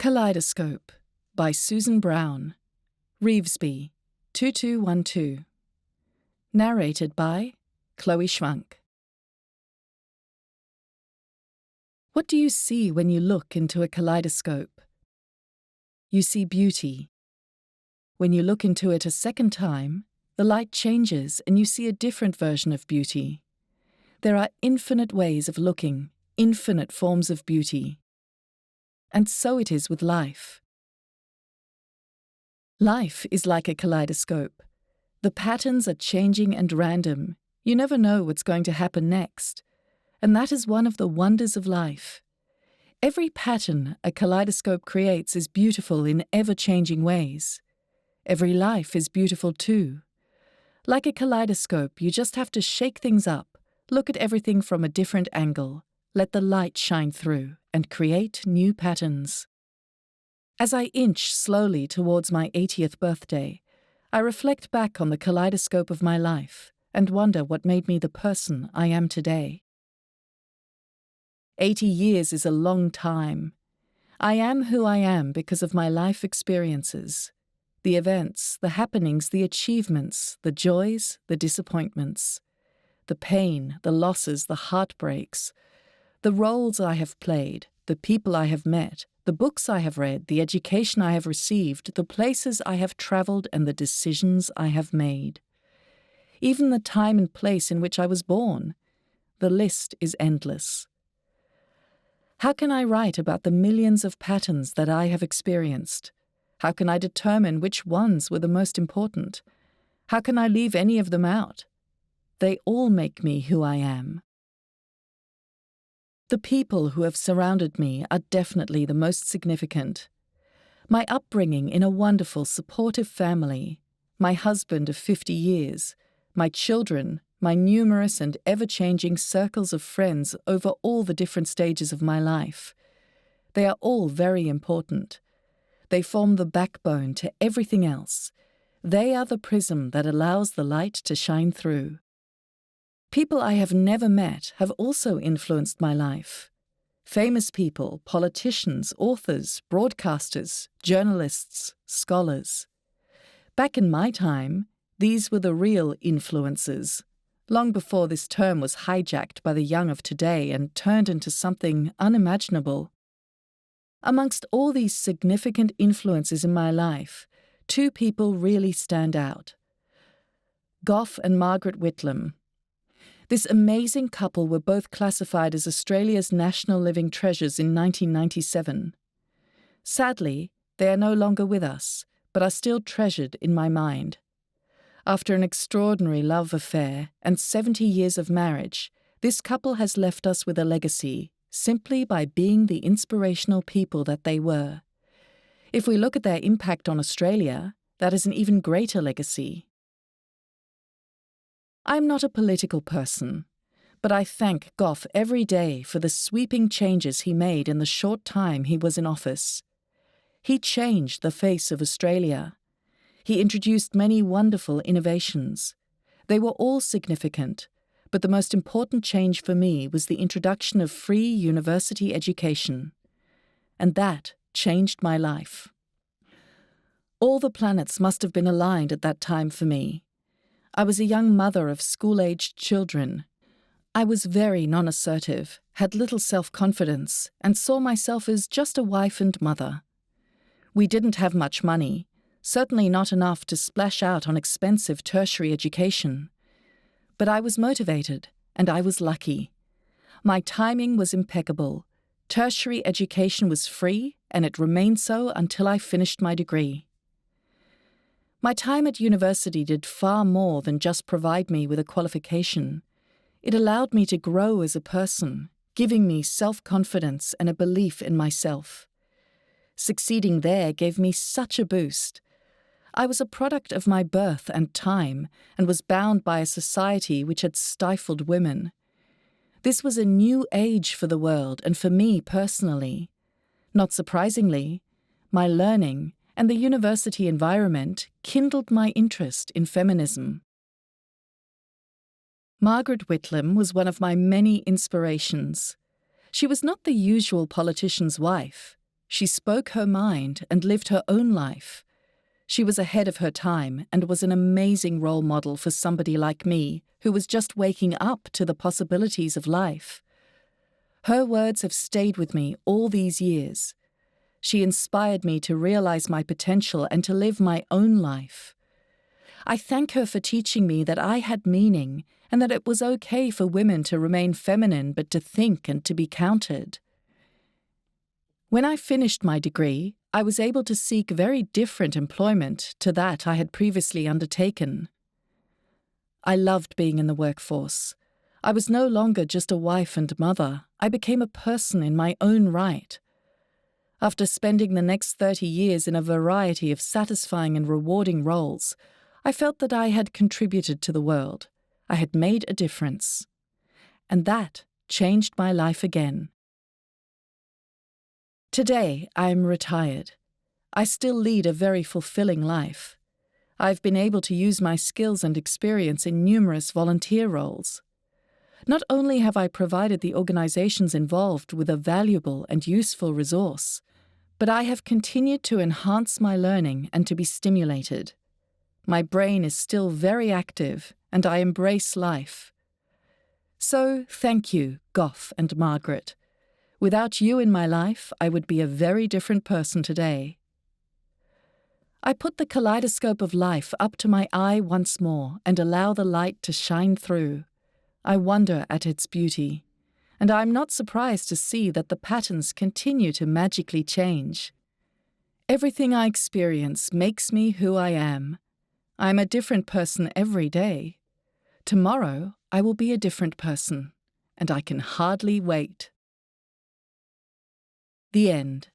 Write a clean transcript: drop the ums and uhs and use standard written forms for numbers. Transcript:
Kaleidoscope by Susan Brown, Revesby, 2212. Narrated by Chloe Schwank. What do you see when you look into a kaleidoscope? You see beauty. When you look into it a second time, the light changes and you see a different version of beauty. There are infinite ways of looking, infinite forms of beauty. And so it is with life. Life is like a kaleidoscope. The patterns are changing and random. You never know what's going to happen next. And that is one of the wonders of life. Every pattern a kaleidoscope creates is beautiful in ever-changing ways. Every life is beautiful too. Like a kaleidoscope, you just have to shake things up, look at everything from a different angle, let the light shine through, and create new patterns. As I inch slowly towards my 80th birthday, I reflect back on the kaleidoscope of my life and wonder what made me the person I am today. 80 years is a long time. I am who I am because of my life experiences. The events, the happenings, the achievements, the joys, the disappointments, the pain, the losses, the heartbreaks, the roles I have played, the people I have met, the books I have read, the education I have received, the places I have traveled, and the decisions I have made. Even the time and place in which I was born. The list is endless. How can I write about the millions of patterns that I have experienced? How can I determine which ones were the most important? How can I leave any of them out? They all make me who I am. The people who have surrounded me are definitely the most significant. My upbringing in a wonderful, supportive family, my husband of 50 years, my children, my numerous and ever-changing circles of friends over all the different stages of my life. They are all very important. They form the backbone to everything else. They are the prism that allows the light to shine through. People I have never met have also influenced my life. Famous people, politicians, authors, broadcasters, journalists, scholars. Back in my time, these were the real influencers, long before this term was hijacked by the young of today and turned into something unimaginable. Amongst all these significant influences in my life, two people really stand out. Gough and Margaret Whitlam. This amazing couple were both classified as Australia's national living treasures in 1997. Sadly, they are no longer with us, but are still treasured in my mind. After an extraordinary love affair and 70 years of marriage, this couple has left us with a legacy, simply by being the inspirational people that they were. If we look at their impact on Australia, that is an even greater legacy. I'm not a political person, but I thank Gough every day for the sweeping changes he made in the short time he was in office. He changed the face of Australia. He introduced many wonderful innovations. They were all significant, but the most important change for me was the introduction of free university education. And that changed my life. All the planets must have been aligned at that time for me. I was a young mother of school-aged children. I was very non-assertive, had little self-confidence, and saw myself as just a wife and mother. We didn't have much money, certainly not enough to splash out on expensive tertiary education. But I was motivated, and I was lucky. My timing was impeccable. Tertiary education was free, and it remained so until I finished my degree. My time at university did far more than just provide me with a qualification. It allowed me to grow as a person, giving me self-confidence and a belief in myself. Succeeding there gave me such a boost. I was a product of my birth and time, and was bound by a society which had stifled women. This was a new age for the world and for me personally. Not surprisingly, my learning and the university environment kindled my interest in feminism. Margaret Whitlam was one of my many inspirations. She was not the usual politician's wife. She spoke her mind and lived her own life. She was ahead of her time and was an amazing role model for somebody like me who was just waking up to the possibilities of life. Her words have stayed with me all these years. She inspired me to realize my potential and to live my own life. I thank her for teaching me that I had meaning and that it was okay for women to remain feminine but to think and to be counted. When I finished my degree, I was able to seek very different employment to that I had previously undertaken. I loved being in the workforce. I was no longer just a wife and mother. I became a person in my own right. After spending the next 30 years in a variety of satisfying and rewarding roles, I felt that I had contributed to the world. I had made a difference. And that changed my life again. Today, I am retired. I still lead a very fulfilling life. I've been able to use my skills and experience in numerous volunteer roles. Not only have I provided the organizations involved with a valuable and useful resource, but I have continued to enhance my learning and to be stimulated. My brain is still very active, and I embrace life. So, thank you, Goff and Margaret. Without you in my life, I would be a very different person today. I put the kaleidoscope of life up to my eye once more and allow the light to shine through. I wonder at its beauty, and I am not surprised to see that the patterns continue to magically change. Everything I experience makes me who I am. I am a different person every day. Tomorrow, I will be a different person, and I can hardly wait. The end.